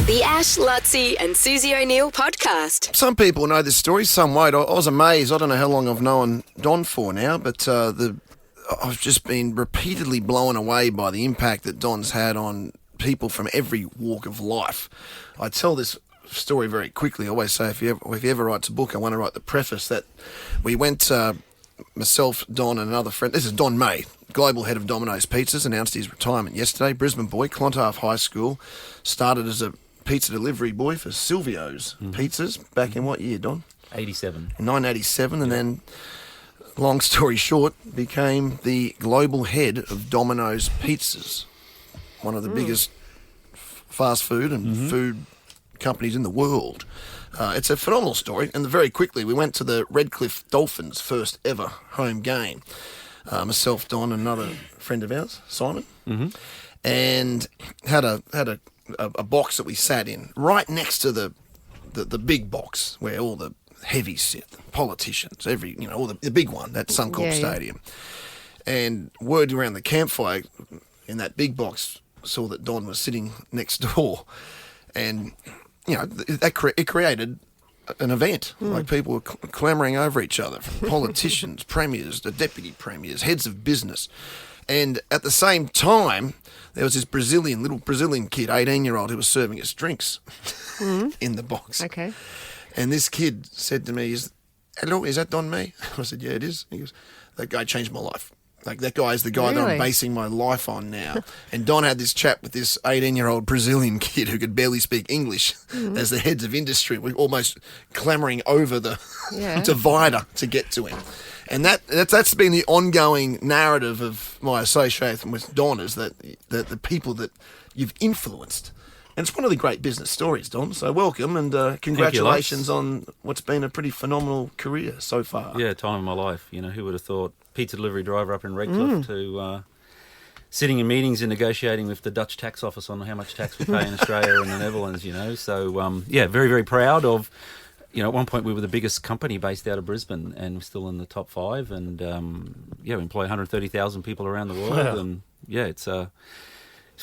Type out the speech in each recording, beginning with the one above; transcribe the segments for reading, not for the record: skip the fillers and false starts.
The Ash, Lutzi and Susie O'Neill podcast. Some people know this story, some won't. I was amazed. I don't know how long I've known Don for now, but I've just been repeatedly blown away by the impact that Don's had on people from every walk of life. I tell this story very quickly. I always say if he ever writes a book, I want to write the preface that we went, myself, Don and another friend. This is Don Meij, global head of Domino's Pizzas, announced his retirement yesterday. Brisbane boy, Clontarf High School, started as a pizza delivery boy for Silvio's Pizzas back in what year, Don? 87. In 1987, and then, long story short, became the global head of Domino's Pizzas, one of the biggest fast food and food companies in the world. It's a phenomenal story, and very quickly we went to the Redcliffe Dolphins' first ever home game. Myself, Don, and another friend of ours, Simon, and had a box that we sat in right next to the big box where all the heavies sit, politicians, all the big one, that Suncorp Stadium. And word around the campfire in that big box saw that Don was sitting next door, and it created an event. Like people were clamouring over each other, from politicians, premiers, the deputy premiers, heads of business. And at the same time, there was this little Brazilian kid, 18-year-old, who was serving us drinks in the box. Okay. And this kid said to me, hello, is that Don Meij? I said, yeah, it is. He goes, that guy changed my life. Like, that guy is the guy that I'm basing my life on now. And Don had this chat with this 18-year-old Brazilian kid who could barely speak English as the heads of industry. We're almost clamouring over the divider to get to him. And that's been the ongoing narrative of my association with Don, is that the people that you've influenced. And it's one of the great business stories, Don. So welcome, and congratulations on what's been a pretty phenomenal career so far. Yeah, time of my life. Who would have thought pizza delivery driver up in Redcliffe to sitting in meetings and negotiating with the Dutch tax office on how much tax we pay in Australia and the Netherlands, So, very, very proud of... at one point we were the biggest company based out of Brisbane, and we're still in the top 5, and we employ 130,000 people around the world. Wow. And it's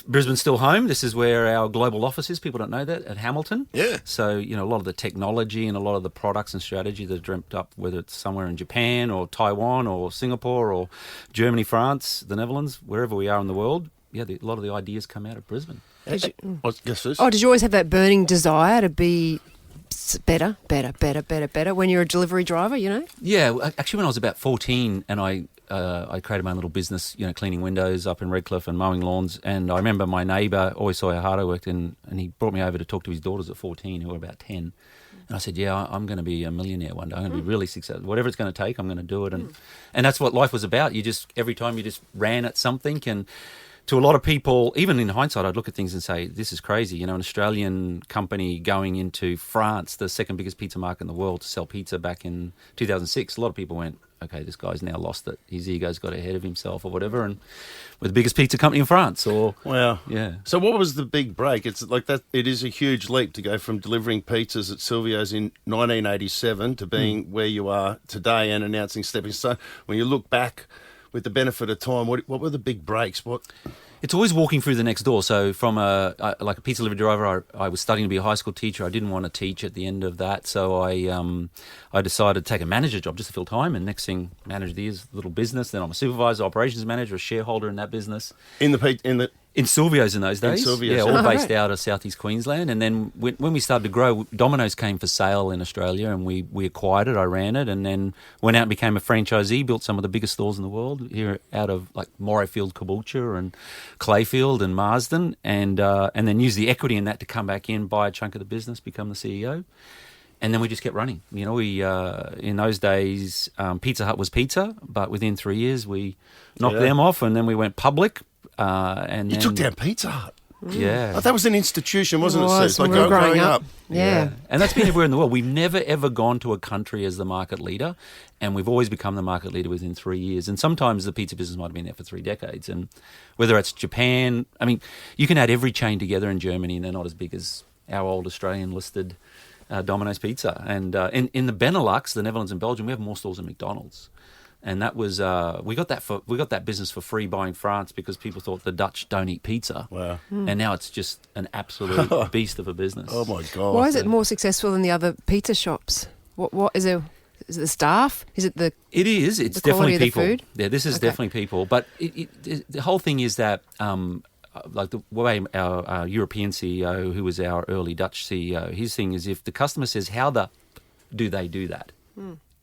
Brisbane's still home. This is where our global office is. People don't know that, at Hamilton. Yeah. So, a lot of the technology and a lot of the products and strategy that are dreamt up, whether it's somewhere in Japan or Taiwan or Singapore or Germany, France, the Netherlands, wherever we are in the world, a lot of the ideas come out of Brisbane. Did Yes, you always have that burning desire to be better when you're a delivery driver, Yeah, actually when I was about 14 and I created my own little business, cleaning windows up in Redcliffe and mowing lawns, and I remember my neighbour always saw how hard I worked, and he brought me over to talk to his daughters at 14 who were about 10, and I said, I'm going to be a millionaire one day. I'm going to be really successful. Whatever it's going to take, I'm going to do it. And that's what life was about. Every time you just ran at something, and to a lot of people, even in hindsight, I'd look at things and say, this is crazy. An Australian company going into France, the second biggest pizza market in the world, to sell pizza back in 2006. A lot of people went, okay, this guy's now lost it. His ego's got ahead of himself or whatever. And we're the biggest pizza company in France. Wow. Yeah. So what was the big break? It's like that. It is a huge leap to go from delivering pizzas at Silvio's in 1987 to being where you are today and announcing Stepping Stone. When you look back with the benefit of time, what were the big breaks? It's always walking through the next door. So from a pizza delivery driver, I was studying to be a high school teacher. I didn't want to teach at the end of that, so I decided to take a manager job just to fill time. And next thing, managed this little business. Then I'm a supervisor, operations manager, a shareholder in that business. In Silvio's in those days. All based out of southeast Queensland. And then when we started to grow, Domino's came for sale in Australia, and we acquired it. I ran it, and then went out and became a franchisee, built some of the biggest stores in the world here out of like Morayfield, Caboolture, and Clayfield and Marsden, and then used the equity in that to come back in, buy a chunk of the business, become the CEO. And then we just kept running. We in those days, Pizza Hut was pizza, but within 3 years we knocked them off, and then we went public. And you took down Pizza Hut. Yeah. Oh, that was an institution, wasn't it, Sis? Like growing up. Yeah. And that's been everywhere in the world. We've never, ever gone to a country as the market leader, and we've always become the market leader within 3 years. And sometimes the pizza business might have been there for 3 decades. And whether it's Japan, you can add every chain together in Germany, and they're not as big as our old Australian-listed Domino's Pizza. And in the Benelux, the Netherlands and Belgium, we have more stores than McDonald's. And that was we got that business for free buying France because people thought the Dutch don't eat pizza. Wow. And now it's just an absolute beast of a business. Oh my God. Why is it more successful than the other pizza shops? What is it? Is it the staff? Is it the? It is. It's the quality definitely of the people. food? Yeah, this is definitely people. But the whole thing is that, like the way our European CEO, who was our early Dutch CEO, his thing is if the customer says, "How do they do that?"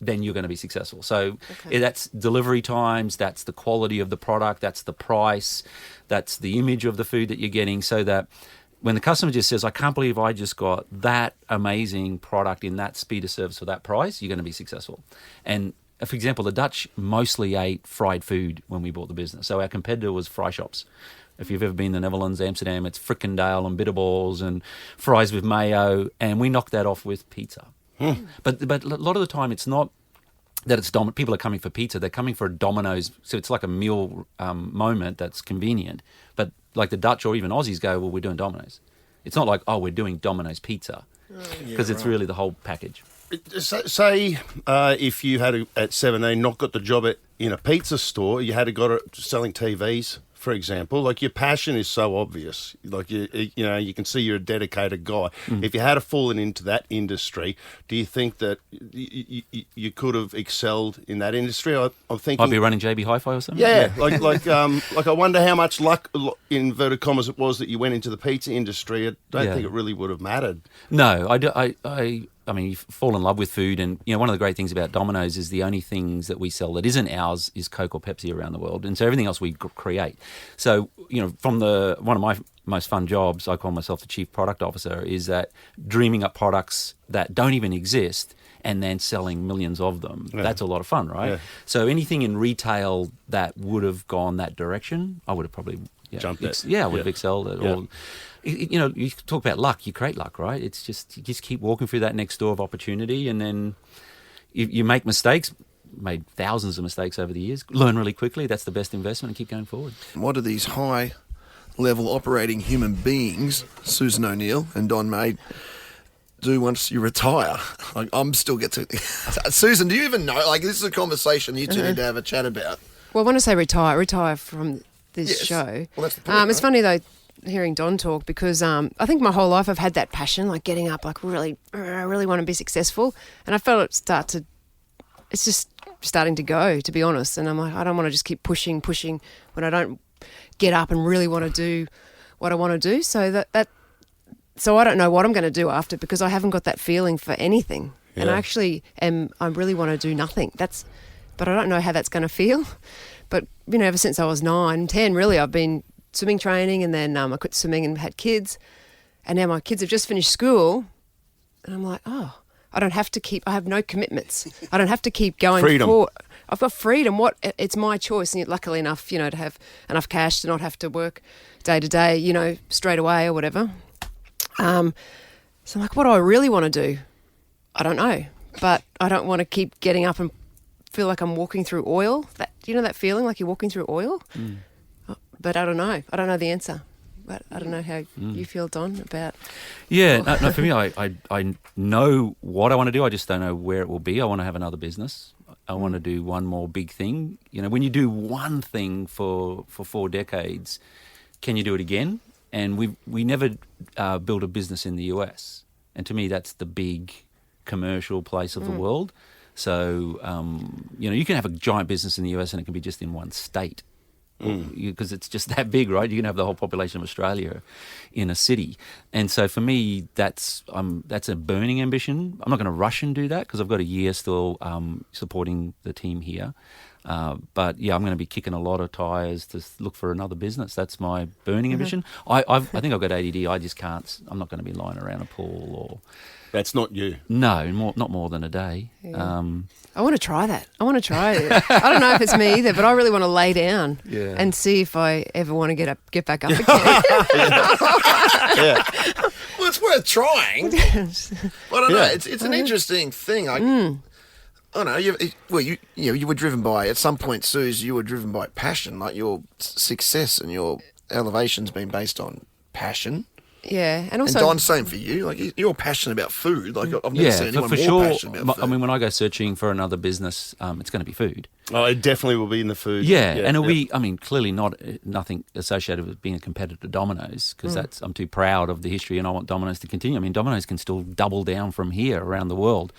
then you're going to be successful. So that's delivery times, that's the quality of the product, that's the price, that's the image of the food that you're getting, so that when the customer just says, I can't believe I just got that amazing product in that speed of service for that price, you're going to be successful. And for example, the Dutch mostly ate fried food when we bought the business. So our competitor was fry shops. If you've ever been to the Netherlands, Amsterdam, it's frikandel and bitterballs and fries with mayo, and we knocked that off with pizza. But a lot of the time, it's not that it's people are coming for pizza; they're coming for a Domino's. So it's like a meal moment that's convenient. But like the Dutch or even Aussies go, well, we're doing Domino's. It's not like we're doing Domino's pizza because it's really the whole package. Say if you had at 17 not got the job in a pizza store, you had got it selling TVs. For example, like your passion is so obvious. Like you can see you're a dedicated guy. If you had fallen into that industry, do you think that you could have excelled in that industry? I'm thinking Might be running JB Hi-Fi or something. Yeah, like I wonder how much luck, in inverted commas, it was that you went into the pizza industry. I don't think it really would have mattered. No, I mean, you fall in love with food, and one of the great things about Domino's is the only things that we sell that isn't ours is Coke or Pepsi around the world, and so everything else we create. So from one of my most fun jobs, I call myself the Chief Product Officer, is that dreaming up products that don't even exist and then selling millions of them. Yeah. That's a lot of fun, right? Yeah. So anything in retail that would have gone that direction, I would have probably jumped it. I would have excelled at. Or, you talk about luck, you create luck, right? It's just, you just keep walking through that next door of opportunity, and then you make mistakes, made thousands of mistakes over the years, learn really quickly, that's the best investment, and keep going forward. What do these high-level operating human beings, Susan O'Neill and Don Meij, do once you retire? Like, I'm still get to... Susan, do you even know? Like, this is a conversation you two need to have a chat about. Well, when I say retire from this show. Well, that's the point, It's funny, though, hearing Don talk, because I think my whole life I've had that passion, like getting up, like I really want to be successful. And I felt it's just starting to go, to be honest. And I'm like, I don't want to just keep pushing when I don't get up and really want to do what I want to do. So so I don't know what I'm going to do after, because I haven't got that feeling for anything. Yeah. And I really want to do nothing. But I don't know how that's going to feel. But, ever since I was 9, 10, really, I've been swimming training, and then I quit swimming and had kids. And now my kids have just finished school. And I'm like, I don't have to I have no commitments. I don't have to keep going freedom. Forward. I've got freedom. It's my choice. And luckily enough, to have enough cash to not have to work day to day, straight away or whatever. So I'm like, what do I really want to do? I don't know. But I don't want to keep getting up and feel like I'm walking through oil. That feeling like you're walking through oil? Mm. But I don't know. I don't know the answer. But I don't know how you feel, Don, about... Yeah, no, for me, I know what I want to do. I just don't know where it will be. I want to have another business. I want to do one more big thing. When you do one thing for 4 decades, can you do it again? And we never built a business in the US. And to me, that's the big commercial place of the world. So, you can have a giant business in the US and it can be just in one state. Because it's just that big, right? You can have the whole population of Australia in a city. And so for me, that's a burning ambition. I'm not going to rush and do that because I've got a year still supporting the team here. But yeah, I'm going to be kicking a lot of tires to look for another business. That's my burning ambition. I think I've got ADD. I just can't. I'm not going to be lying around a pool or... That's not you. No, not more than a day. Yeah. I want to try that. I want to try it. I don't know if it's me either, but I really want to lay down and see if I ever want to get back up again. Yeah. Well, it's worth trying. I don't know. It's an interesting thing. I don't know. You were driven by, at some point, Suze, you were driven by passion. Like your success and your elevation's been based on passion. Yeah, and And also Don, same for you. Like, you're passionate about food. Like, I've never Yeah, seen anyone for more sure. passionate about food. I mean, when I go searching for another business, it's going to be food. Oh, it definitely will be in the food. Yeah, and it'll be, I mean, clearly nothing associated with being a competitor to Domino's, because I'm too proud of the history and I want Domino's to continue. I mean, Domino's can still double down from here around the world.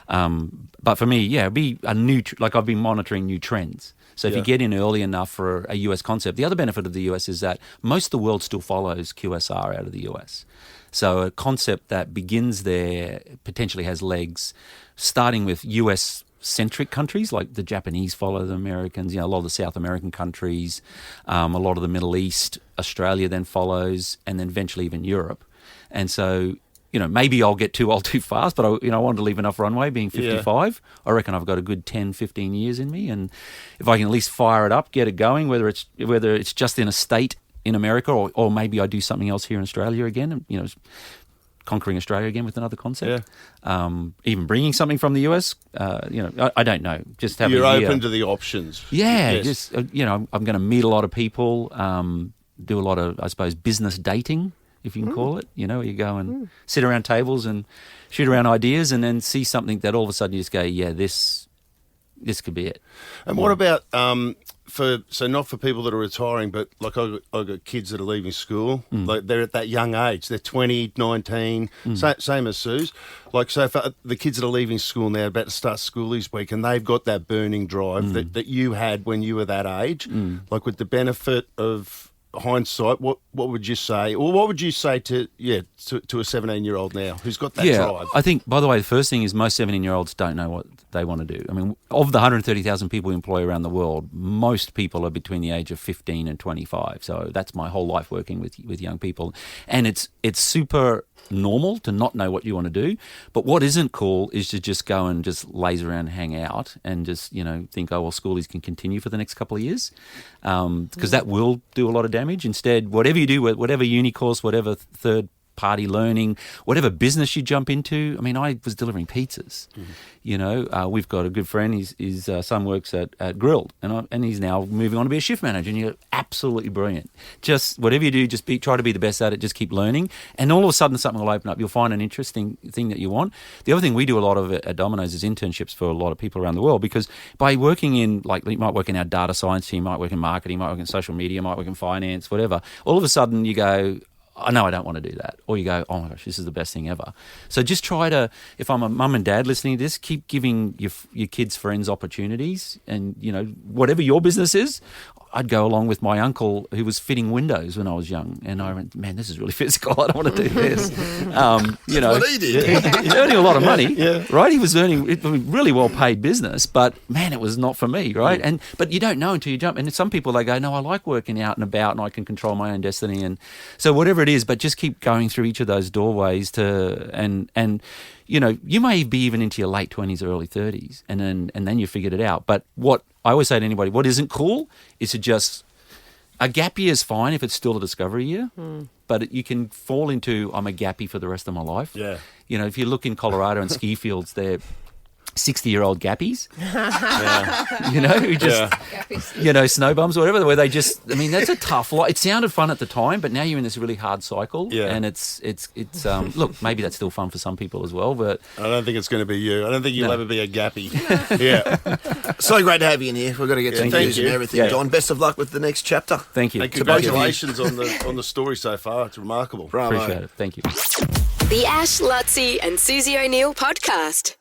But for me, it'd be a new, like I've been monitoring new trends. So if you get in early enough for a US concept, the other benefit of the US is that most of the world still follows QSR out of the US. So a concept that begins there potentially has legs, starting with US-centric countries, like the Japanese follow the Americans, a lot of the South American countries, a lot of the Middle East, Australia then follows, and then eventually even Europe. And so, maybe I'll get too old too fast, but I wanted to leave enough runway, being 55. I reckon I've got a good 10, 15 years in me, and if I can at least fire it up, get it going, whether it's just in a state in America, or maybe I do something else here in Australia again, conquering Australia again with another concept. Even bringing something from the US, I don't know. Just having You're open to the options. Yeah, Yes. just I'm going to meet a lot of people, do a lot of, I suppose, business dating, if you can call it. Where you go and sit around tables and shoot around ideas, and then see something that all of a sudden you just go, yeah, this could be it. And what about not for people that are retiring, but like I've got kids that are leaving school, like they're at that young age, they're 20, 19, same as Sue's. Like, so for the kids that are leaving school now, about to start school this week, and they've got that burning drive that you had when you were that age, like with the benefit of hindsight, what would you say, or what would you say to a 17-year-old now who's got that drive? I think, by the way, the first thing is most 17-year-olds don't know what they want to do. I mean, of the 130,000 people we employ around the world, most people are between the age of 15 and 25. So that's my whole life working with young people, and it's super normal to not know what you want to do. But what isn't cool is to just go and just laze around and hang out and just, think, oh, well, schoolies can continue for the next couple of years, because that will do a lot of damage. Instead, whatever you do, whatever uni course, whatever third-party learning, whatever business you jump into. I mean, I was delivering pizzas. We've got a good friend. His son works at Grilled, and he's now moving on to be a shift manager. And you're absolutely brilliant. Just whatever you do, just try to be the best at it. Just keep learning, and all of a sudden something will open up. You'll find an interesting thing that you want. The other thing we do a lot of at Domino's is internships for a lot of people around the world, because by working in, like, you might work in our data science team, you might work in marketing, you might work in social media, you might work in finance, whatever. All of a sudden you go, oh, no, I don't want to do that. Or you go, oh my gosh, this is the best thing ever. So just try to, if I'm a mum and dad listening to this, keep giving your kids' friends opportunities. And, whatever your business is, I'd go along with my uncle who was fitting windows when I was young. And I went, man, this is really physical. I don't want to do this. What he did. He's earning a lot of money, right? He was earning really well-paid business, but, man, it was not for me, right? But you don't know until you jump. And some people, they go, no, I like working out and about and I can control my own destiny. And so whatever it is, but just keep going through each of those doorways and you may be even into your late 20s, early 30s, and then you figured it out. But what I always say to anybody, what isn't cool is to just, a gap year is fine if it's still a discovery year, but you can fall into, I'm a gappy for the rest of my life. Yeah. If you look in Colorado and ski fields, they're 60-year-old gappies, who just, snow bums or whatever, where they just, I mean, that's a tough life. It sounded fun at the time, but now you're in this really hard cycle, and it's look, maybe that's still fun for some people as well, but I don't think it's going to be you. I don't think you'll ever be a gappy. Yeah. So great to have you in here. We've got to get to the news and everything, Yeah. Don. Best of luck with the next chapter. thank you. And congratulations on the story so far. It's remarkable. Bravo. Appreciate it. Thank you. The Ash, Lutzi and Susie O'Neill podcast.